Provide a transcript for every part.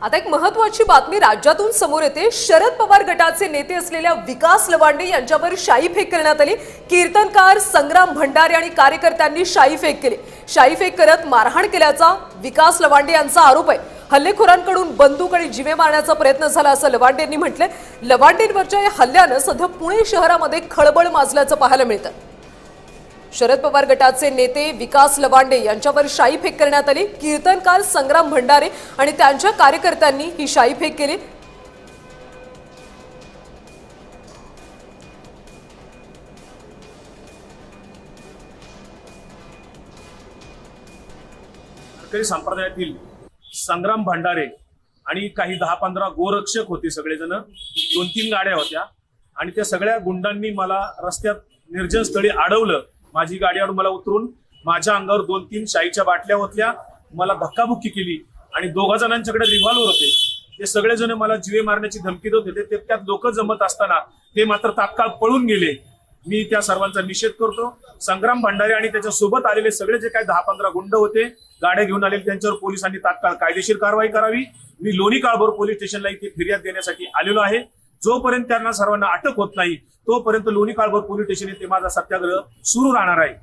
आता एक महत्त्वाची बातमी राज्यातून समोर येते। शरद पवार गटाचे नेते असलेल्या विकास लवांडे यांच्यावर शाईफेक करण्यात आली। कीर्तनकार संग्राम भंडारे आणि कार्यकर्त्यांनी शाईफेक केली। शाईफेक करत मारहाण केल्याचा विकास लवांडे यांचा आरोप आहे। हल्लेखोरांकडून बंदूक आणि जीवे मारण्याचा प्रयत्न झाला असं लवांडेंनी म्हटलंय। लवांडेंवरच्या या हल्ल्यानं सध्या पुणे शहरामध्ये खळबळ माजल्याचं पाहायला मिळतं। शरद पवार गटाचे नेते विकास लवांडे यांच्यावर शाईफेक करण्यात आली। कीर्तनकार संग्राम भंडारे आणि त्यांच्या कार्यकर्त्यांनी ही शाईफेक केली। वारकरी संप्रदायातील संग्राम भंडारे आणि काही 10-15 गोरक्षक होते। सगळेजण 2-3 गाड्या होत्या आणि त्या सगळ्या गुंडांनी मला रस्त्यात निर्जन स्थळी अडवलं। माझी गाडी आणून मला उतरून माझ्या अंगावर 2-3 शाईच्या बाटल्या होत्या, मला धक्काबुक्की केली आणि 2 जणांच्याकडे रिव्हॉल्वर होते। ते सगळेजण मला जीवे मारण्याची धमकी देत होते। त्यात लोक जमत असताना ते मात्र तात्काळ पळून गेले। मी त्या सर्वांचा निषेध करतो। संग्राम भंडारे आणि त्याच्या सोबत आलेले सगळे जे काही 10-15 गुंड होते, गाड्या घेऊन आलेले, त्यांच्यावर पोलिसांनी तात्काळ कायदेशीर कारवाई करावी। मी लोणी काळभोर पोलीस स्टेशनला इथे फिर्याद देण्यासाठी आलेलो आहे। जोपर्यंत त्यांना सर्वांना अटक होत नाही तोपर्यंत लोणी काळभोर पोलीस स्टेशन येथे माझा सत्याग्रह सुरू राहणार आहे।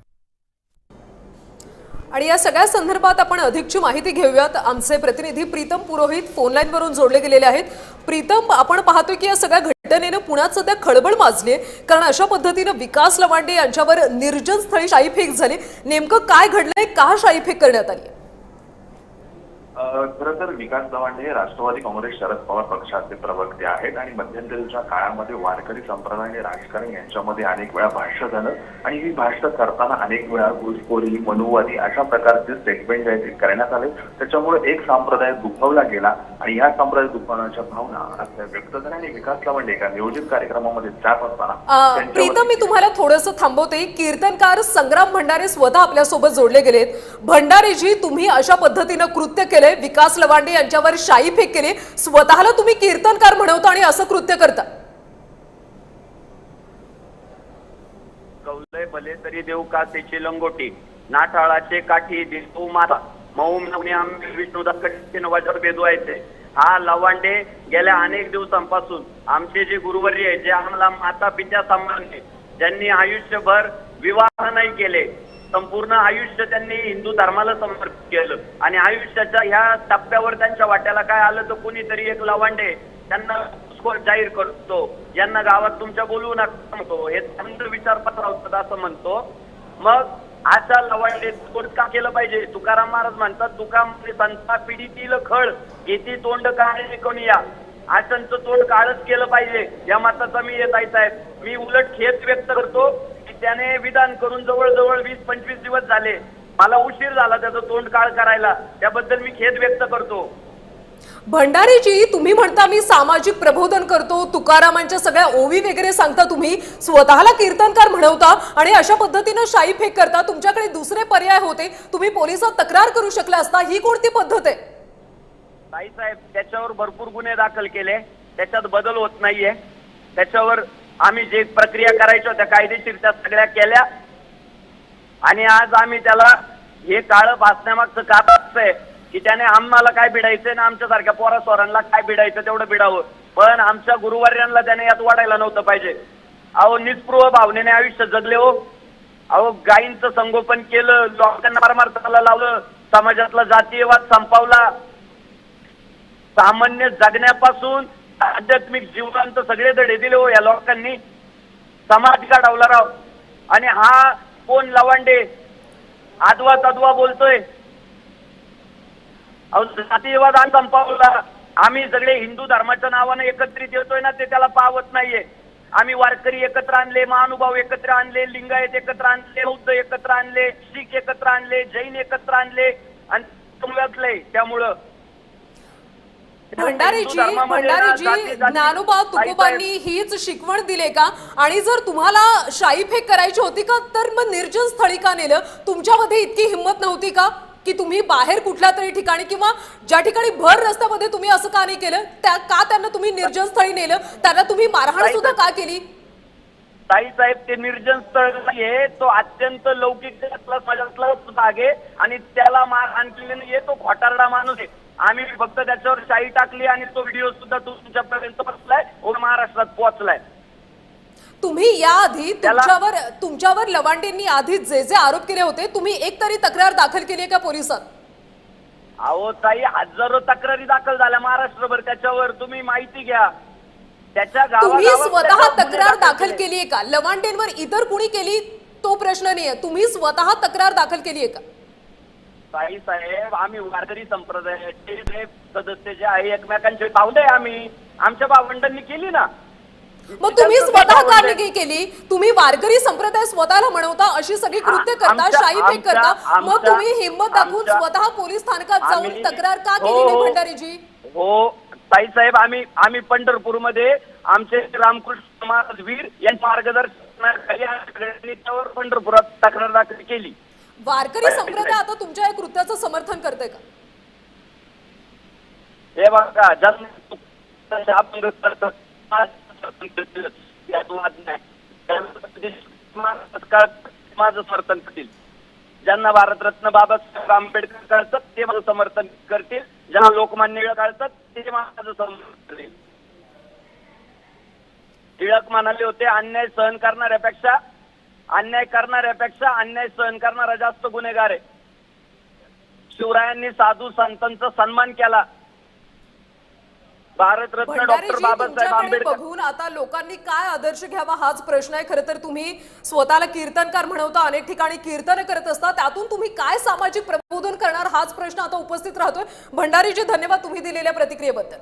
आणि या सगळ्या संदर्भात आपण अधिकची माहिती घेऊयात। आमचे प्रतिनिधी प्रीतम पुरोहित फोन लाईन वरून जोडले गेलेले आहेत। प्रीतम, आपण पाहतोय की या सगळ्या घटनेनं पुण्यात सध्या खळबळ माजली आहे, कारण अशा पद्धतीनं विकास लवांडे यांच्यावर निर्जन स्थळी शाईफेक झाली। नेमकं काय घडलंय, का शाईफेक करण्यात आली? खरं तर विकास लवांडे हे राष्ट्रवादी काँग्रेस शरद पवार पक्षाचे प्रवक्ते आहेत आणि मध्यंतरीच्या काळामध्ये वारकरी संप्रदाय आणि राजकारण यांच्यामध्ये अनेक वेळा भाष्य झालं आणि ही भाष्य करताना अनेक वेळा घुसखोरी, मनुवादी अशा प्रकारचे स्टेटमेंट जे आहेत ते करण्यात आले। त्याच्यामुळे एक संप्रदाय दुखावला गेला आणि या संप्रदाय दुखावण्याच्या भावना व्यक्त झाल्या आणि विकास लवांडे एका नियोजित कार्यक्रमामध्ये जात असताना प्रीतम, मी तुम्हाला थोडंसं थांबवते। कीर्तनकार संग्राम भंडारे स्वतः आपल्या सोबत जोडले गेलेत। भंडारेजी, तुम्ही अशा पद्धतीनं कृत्य केले, विकास लवांडे यांच्यावर शाईफेक केली, स्वतःला तुम्ही कीर्तनकार म्हणवता आणि असं कृत्य करता। कौलय भले तरी देऊ का त्याची लंगोटी, नाठाळाचे काठी दिसू माता, मऊ नवने आम्ही विष्णुदासकडे नवाजर बेदवायचे। हा लवांडे गेल्या अनेक दिवसांपासून आमचे जे गुरुवर्य आहे, जे आम्हाला माता पित्या सन्मानले, ज्यांनी आयुष्यभर विवाह नाही केले, संपूर्ण आयुष्य त्यांनी हिंदू धर्माला समर्पित केलं आणि आयुष्याच्या ह्या टप्प्यावर त्यांच्या वाट्याला काय आलं तर कुणीतरी एक लवांडे त्यांना जाहीर करतो, यांना गावात तुमच्या बोलवू नका म्हणतो, हे अंध विचारपत्र होतं असं म्हणतो। मग अशा लवांडे का केलं पाहिजे? तुकाराम महाराज म्हणतात, तुका संता पिढीतील खळ येथे तोंड काळे कोणीया, आशांचं तोंड काळच केलं पाहिजे या मताचा मी येत आहे साहेब। मी उलट खेद व्यक्त करतो की त्याने विधान करून जवळजवळ 20-25 दिवस झाले, मला उशीर झाला त्याचं तोंड काळ करायला, त्याबद्दल मी खेद व्यक्त करतो। भंडारीजी, तुम्ही म्हणता मी सामाजिक प्रबोधन करतो, तुकारामांच्या सगळ्या ओवी वगैरे सांगता, तुम्ही स्वतःला कीर्तनकार म्हणवता आणि अशा पद्धतीनं शाईफेक करता। तुमच्याकडे दुसरे पर्याय होते, तुम्ही पोलिसात तक्रार करू शकला असता। ही कोणती पद्धत आहे? ताई साहेब, त्याच्यावर भरपूर गुन्हे दाखल केले, त्याच्यात बदल होत नाहीये। त्याच्यावर आम्ही जे प्रक्रिया करायच्या त्या कायदेशीर त्या सगळ्या केल्या आणि आज आम्ही त्याला हे काळं भासण्यामागचं कारण असं आहे की त्याने आम्हाला काय भिडायचंय ना आमच्यासारख्या पोरा सोरांना काय भिडायचं तेवढं भिडावं, पण आमच्या गुरुवर्यांना त्याने यात वाढायला नव्हतं पाहिजे। अहो, निस्पृह भावनेने आयुष्य जगले हो। अहो, गायींचं संगोपन केलं, लोकांना परमार्थाला लावलं, समाजातला जातीयवाद संपवला, सामान्य जगण्यापासून आध्यात्मिक जीवनांत सगळे धडे दिले हो या लोकांनी, समाज घडवला राव। आणि हा कोण लवांडे आदवा तद्वा बोलतोय? अहो, जातीयवाद संपवला, आम्ही सगळे हिंदू धर्माच्या नावाने एकत्रित येतोय ना, ते त्याला पावत नाहीये। आम्ही वारकरी एकत्र आणले, महानुभाव एकत्र आणले, लिंगायत एकत्र आणले, बौद्ध एकत्र आणले, शीख एकत्र आणले, जैन एकत्र आणले आणि त्यामुळं भंडारीजी, ज्ञानोबा तुकोबांनी हीच शिकवण दिले का? आणि जर तुम्हाला शाईफेक करायची होती का तर मग निर्जन स्थळी का नेलं? तुमच्यामध्ये इतकी हिंमत नव्हती का की तुम्ही बाहेर कुठल्या तरी ठिकाणी किंवा ज्या ठिकाणी भर रस्त्यामध्ये तुम्ही असं का नाही केलं? का त्यांना तुम्ही निर्जन स्थळी नेलं? त्यांना तुम्ही मारहाण सुद्धा का केली? ताई साहेब, ते निर्जन स्थळ नाहीये, तो अत्यंत लौकिक समाजातला भाग आहे आणि त्याला मारहाण केली नाहीये, तो खोटारडा माणूस आहे। आम्ही फक्त त्याच्यावर शाई टाकली आणि तो व्हिडिओ सुद्धा तुमच्यापर्यंत पोहोचलाय व महाराष्ट्रात पोहोचलाय. तुम्ही याआधी तुमच्यावर लवांडेंनी आधी जे जे आरोप केले होते, तुम्ही एक तरी तक्रार दाखल केली आहे का पोलिसात? अहो ताई, हजारो तक्रारी दाखल झाल्या महाराष्ट्रभर त्याच्यावर. तुम्ही माहिती घ्या. त्याच्या तुम्ही गावागावात स्वतः त्याच्यावर गुन्हे तक्रार दाखल केले. केली आहे का? लवांडेंवर इतर कुणी केली तो प्रश्न नाहीये, तुम्ही स्वतः तक्रार दाखल केली आहे का? ताई साहेब, आम्ही वारकरी संप्रदायाचे जे सदस्य जे आहे एकमेकांचे पावले आम्ही आमच्या भावंडांनी केली ना. मग तुम्ही स्वतः का नाही केली? तुम्ही वारकरी संप्रदाय स्वतःला म्हणवता, अशी सगळी कृत्य करता, शाईफेक करता, मग तुम्ही हिंमत दाखवून स्वतः पोलीस स्थानकात जाऊन तक्रार का केली नाही भंडारीजी? हो ताई साहेब, आम्ही पंढरपूरमध्ये आमचे रामकृष्ण महाराज वीर यांच्या मार्गदर्शनाखाली त्यावर पंढरपुरात तक्रार दाखल केली. वारकरी संप्रदाय आता तुमच्या या कृत्याचं समर्थन करते का? हे बघा, माझं समर्थन करतील. ज्यांना भारतरत्न बाबासाहेब आंबेडकर कळतात ते माझं समर्थन करतील. ज्यांना लोकमान्य टिळक कळतात ते माझं समर्थन करतील. टिळक म्हणाले होते, अन्याय सहन करणाऱ्यापेक्षा अन्याय सहन करणारा जास्त गुन्हेगार आहे. शिवरायांनी साधू संतांचा सन्मान केला. भारतरत्न डॉक्टर भंडारीजी, बाबासाहेब तुमच्याकडे आंबेडकर. बघून आता लोकांनी काय आदर्श घ्यावा हाच प्रश्न आहे. खरं तर तुम्ही स्वतःला कीर्तनकार म्हणवता, अनेक ठिकाणी कीर्तन करत असता, त्यातून तुम्ही काय सामाजिक प्रबोधन करणार हाच प्रश्न आता उपस्थित राहतोय. भंडारीजी, धन्यवाद तुम्ही दिलेल्या प्रतिक्रियेबद्दल.